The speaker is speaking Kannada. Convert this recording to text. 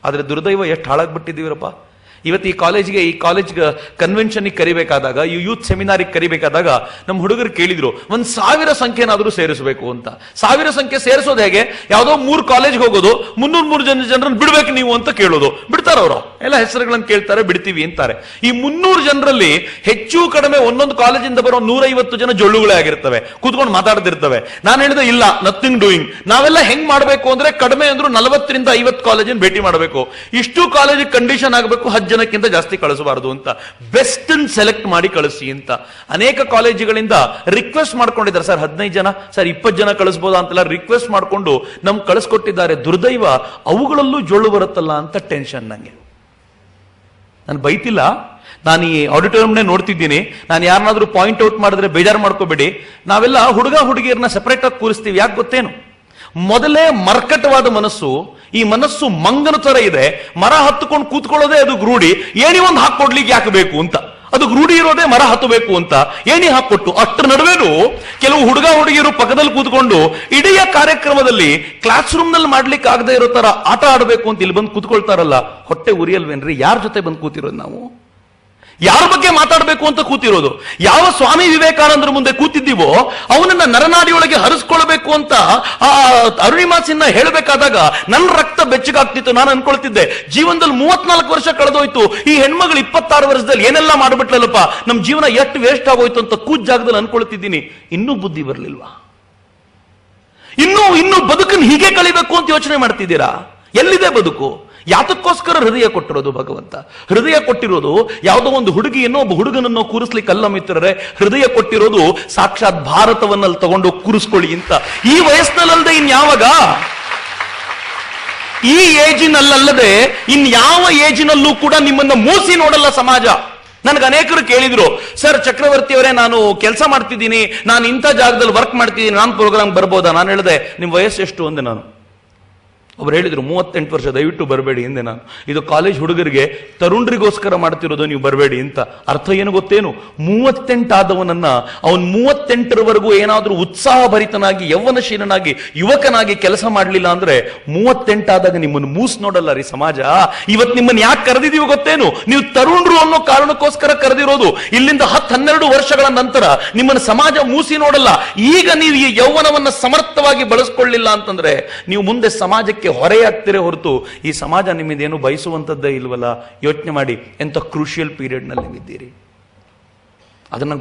ಆದರೆ ದುರ್ದೈವ ಎಷ್ಟು ಹಾಳಾಗ್ಬಿಟ್ಟಿದ್ದೀವರಪ್ಪ. ಇವತ್ತು ಈ ಕಾಲೇಜ್ ಕನ್ವೆನ್ಷನ್ಗೆ ಕರಿಬೇಕಾದಾಗ, ಈ ಯೂತ್ ಸೆಮಿನಾರಿಗೆ ಕರಿಬೇಕಾದಾಗ ನಮ್ಮ ಹುಡುಗರು ಕೇಳಿದ್ರು 1000 ಸಂಖ್ಯೆನಾದ್ರೂ ಸೇರಿಸಬೇಕು ಅಂತ. 1000 ಸಂಖ್ಯೆ ಸೇರಿಸೋದು ಹೇಗೆ? ಯಾವುದೋ 3 ಕಾಲೇಜ್ಗೆ ಹೋಗೋದು, 300 ಜನರನ್ನು ಬಿಡ್ಬೇಕು ನೀವು ಅಂತ ಕೇಳೋದು. ಬಿಡ್ತಾರ ಅವರು ಎಲ್ಲ ಹೆಸರುಗಳನ್ನು ಕೇಳ್ತಾರೆ, ಬಿಡ್ತೀವಿ ಅಂತಾರೆ. ಈ 300 ಜನರಲ್ಲಿ ಹೆಚ್ಚು ಕಡಿಮೆ ಒಂದೊಂದು ಕಾಲೇಜಿಂದ ಬರೋ 150 ಜನ ಜೊಳ್ಳುಗಳೇ ಆಗಿರ್ತವೆ, ಕೂತ್ಕೊಂಡು ಮಾತಾಡ್ತಿರ್ತವೆ. ನಾನು ಹೇಳಿದೆ ಇಲ್ಲ, ನಥಿಂಗ್ ಡೂಯಿಂಗ್. ನಾವೆಲ್ಲ ಹೆಂಗ್ ಮಾಡಬೇಕು ಅಂದ್ರೆ ಕಡಿಮೆ ಅಂದ್ರೂ 40 ರಿಂದ 50 ಕಾಲೇಜಿನ ಭೇಟಿ ಮಾಡಬೇಕು. ಇಷ್ಟು ಕಾಲೇಜಿಗೆ ಕಂಡೀಷನ್ ಆಗಬೇಕು, 10 ಜನಕ್ಕಿಂತ ಜಾಸ್ತಿ ಕಳಿಸಬಾರದು ಅಂತ. ಬೆಸ್ಟ್ ಸೆಲೆಕ್ಟ್ ಮಾಡಿ ಕಳಿಸಿ ಅಂತ ಅನೇಕ ಕಾಲೇಜುಗಳಿಂದ ರಿಕ್ವೆಸ್ಟ್ ಮಾಡ್ಕೊಂಡಿದ್ದಾರೆ. ಸರ್ 15 ಜನ, ಸರ್ 20 ಜನ ಕಳಿಸಬಹುದಾ ಅಂತೆಲ್ಲ ರಿಕ್ವೆಸ್ಟ್ ಮಾಡಿಕೊಂಡು ನಮ್ಗೆ ಕಳಿಸ್ಕೊಟ್ಟಿದ್ದಾರೆ. ದುರ್ದೈವ ಅವುಗಳಲ್ಲೂ ಜೊಳ್ಳು ಬರುತ್ತಲ್ಲ ಅಂತ ಟೆನ್ಷನ್ ನಂಗೆ. ನಾನು ಬೈತಿಲ್ಲ, ನಾನು ಈ ಆಡಿಟೋರಿಯಂನೇ ನೋಡ್ತಿದ್ದೀನಿ. ನಾನು ಯಾರನ್ನಾದ್ರೂ ಪಾಯಿಂಟ್ ಔಟ್ ಮಾಡಿದ್ರೆ ಬೇಜಾರು ಮಾಡ್ಕೋಬೇಡಿ. ನಾವೆಲ್ಲ ಹುಡುಗ ಹುಡುಗಿಯರನ್ನ ಸೆಪರೇಟ್ ಆಗಿ ಕೂರಿಸ್ತೀವಿ. ಯಾಕೆ ಗೊತ್ತೇನು? ಮೊದಲೇ ಮರ್ಕಟವಾದ ಮನಸ್ಸು, ಈ ಮನಸ್ಸು ಮಂಗನ ತರ ಇದೆ. ಮರ ಹತ್ತುಕೊಂಡು ಕೂತ್ಕೊಳ್ಳೋದೇ ಅದು ರೂಢಿ. ಏಣಿ ಒಂದು ಹಾಕೊಡ್ಲಿಕ್ಕೆ ಯಾಕೆ ಬೇಕು ಅಂತ, ಅದು ರೂಢಿ ಇರೋದೇ ಮರ ಹತ್ತಬೇಕು ಅಂತ ಏಣಿ ಹಾಕೊಟ್ಟು. ಅಷ್ಟರ ನಡುವೆನೂ ಕೆಲವು ಹುಡುಗ ಹುಡುಗಿಯರು ಪಕ್ಕದಲ್ಲಿ ಕೂತ್ಕೊಂಡು ಇಡೀ ಕಾರ್ಯಕ್ರಮದಲ್ಲಿ ಕ್ಲಾಸ್ ರೂಮ್ ನಲ್ಲಿ ಮಾಡ್ಲಿಕ್ಕೆ ಆಗದೆ ಇರೋ ತರ ಆಟ ಆಡಬೇಕು ಅಂತ ಇಲ್ಲಿ ಬಂದು ಕೂತ್ಕೊಳ್ತಾರಲ್ಲ. ಹೊಟ್ಟೆ ಉರಿಯಲ್ವೇನ್ರಿ? ಯಾರ ಜೊತೆ ಬಂದು ಕೂತಿರೋದು ನಾವು? ಯಾರ ಬಗ್ಗೆ ಮಾತಾಡಬೇಕು ಅಂತ ಕೂತಿರೋದು? ಯಾವ ಸ್ವಾಮಿ ವಿವೇಕಾನಂದರ ಮುಂದೆ ಕೂತಿದ್ದೀವೋ ಅವನನ್ನ ನರನಾಡಿಯೊಳಗೆ ಹರಿಸ್ಕೊಳ್ಬೇಕು ಅಂತ ಆ ಅರುಣಿಮಾ ಸಿನ್ಹಾ ಹೇಳಬೇಕಾದಾಗ ನನ್ನ ರಕ್ತ ಬೆಚ್ಚಗಾಗ್ತಿತ್ತು. ನಾನು ಅನ್ಕೊಳ್ತಿದ್ದೆ, ಜೀವನದಲ್ಲಿ 34 ವರ್ಷ ಕಳೆದೋಯ್ತು, ಈ ಹೆಣ್ಮಗಳು 26 ವರ್ಷದಲ್ಲಿ ಏನೆಲ್ಲ ಮಾಡ್ಬಿಟ್ಲಲ್ಲಪ್ಪ, ನಮ್ ಜೀವನ ಎಷ್ಟು ವೇಸ್ಟ್ ಆಗೋಯ್ತು ಅಂತ ಕೂತ್ ಜಾಗದಲ್ಲಿ ಅನ್ಕೊಳ್ತಿದ್ದೀನಿ. ಇನ್ನೂ ಬುದ್ಧಿ ಬರ್ಲಿಲ್ವಾ? ಇನ್ನೂ ಬದುಕನ್ನು ಹೀಗೆ ಕಳಿಬೇಕು ಅಂತ ಯೋಚನೆ ಮಾಡ್ತಿದ್ದೀರಾ? ಎಲ್ಲಿದೆ ಬದುಕು? ಯಾತಕ್ಕೋಸ್ಕರ ಹೃದಯ ಕೊಟ್ಟಿರೋದು ಭಗವಂತ? ಹೃದಯ ಕೊಟ್ಟಿರೋದು ಯಾವುದೋ ಒಂದು ಹುಡುಗಿಯನ್ನು ಒಬ್ಬ ಹುಡುಗನನ್ನು ಕೂರಿಸ್ಲಿಕ್ಕೆ ಅಲ್ಲ ಮಿತ್ರರೇ. ಹೃದಯ ಕೊಟ್ಟಿರೋದು ಸಾಕ್ಷಾತ್ ಭಾರತವನ್ನಲ್ಲಿ ತಗೊಂಡು ಕೂರಿಸ್ಕೊಳ್ಳಿ ಅಂತ. ಈ ವಯಸ್ಸಿನಲ್ಲದೆ ಇನ್ಯಾವಾಗ? ಈ ಏಜಿನಲ್ಲದೆ ಇನ್ಯಾವ ಏಜಿನಲ್ಲೂ ಕೂಡ ನಿಮ್ಮನ್ನ ಮೂಸಿ ನೋಡಲ್ಲ ಸಮಾಜ. ನನಗೆ ಅನೇಕರು ಕೇಳಿದ್ರು, ಸರ್ ಚಕ್ರವರ್ತಿ ಅವರೇ, ನಾನು ಕೆಲಸ ಮಾಡ್ತಿದ್ದೀನಿ, ನಾನು ಇಂಥ ಜಾಗದಲ್ಲಿ ವರ್ಕ್ ಮಾಡ್ತಿದ್ದೀನಿ, ನಾನು ಪ್ರೋಗ್ರಾಮ್ ಬರ್ಬೋದಾ? ನಾನು ಹೇಳಿದೆ, ನಿಮ್ಮ ವಯಸ್ಸು ಎಷ್ಟು ಅಂದೆ ನಾನು. ಅವ್ರು ಹೇಳಿದ್ರು 38 ವರ್ಷ, ದಯವಿಟ್ಟು ಬರಬೇಡಿ ಎಂದೆ ನಾನು. ಇದು ಕಾಲೇಜ್ ಹುಡುಗರಿಗೆ, ತರುಣರಿಗೋಸ್ಕರ ಮಾಡ್ತಿರೋದು, ನೀವು ಬರಬೇಡಿ ಅಂತ. ಅರ್ಥ ಏನು ಗೊತ್ತೇನು? 38 ಆದವನನ್ನ ಅವನ್ 38ರವರೆಗೂ ಏನಾದ್ರೂ ಉತ್ಸಾಹಭರಿತನಾಗಿ, ಯೌವನಶೀಲನಾಗಿ, ಯುವಕನಾಗಿ ಕೆಲಸ ಮಾಡಲಿಲ್ಲ ಅಂದ್ರೆ 38 ಆದಾಗ ನಿಮ್ಮನ್ನು ಮೂಸ್ ನೋಡಲ್ಲ ರೀ ಸಮಾಜ. ಇವತ್ತು ನಿಮ್ಮನ್ನು ಯಾಕೆ ಕರೆದಿದೀವಿ ಗೊತ್ತೇನು? ನೀವು ತರುಣರು ಅನ್ನೋ ಕಾರಣಕ್ಕೋಸ್ಕರ ಕರೆದಿರೋದು. ಇಲ್ಲಿಂದ 10-12 ವರ್ಷಗಳ ನಂತರ ನಿಮ್ಮನ್ನು ಸಮಾಜ ಮೂಸಿ ನೋಡಲ್ಲ. ಈಗ ನೀವು ಈ ಯೌವನವನ್ನ ಸಮರ್ಥವಾಗಿ ಬಳಸ್ಕೊಳ್ಳಿಲ್ಲ ಅಂತಂದ್ರೆ ನೀವು ಮುಂದೆ ಸಮಾಜಕ್ಕೆ ಹೊರೆಯಾಗ್ತಿರೇ ಹೊರತು ಈ ಸಮಾಜ ನಿಮ್ಮಿಂದೇನು ಬಯಸುವಂತದ್ದೇ ಇಲ್ವಲ್ಲ. ಯೋಚನೆ ಮಾಡಿ, ಎಂತ ಕ್ರೂಷಿಯಲ್ ಪೀರಿಯಡ್ ನಲ್ಲಿ ಇದ್ದೀರಿ. ಅದನ್ನ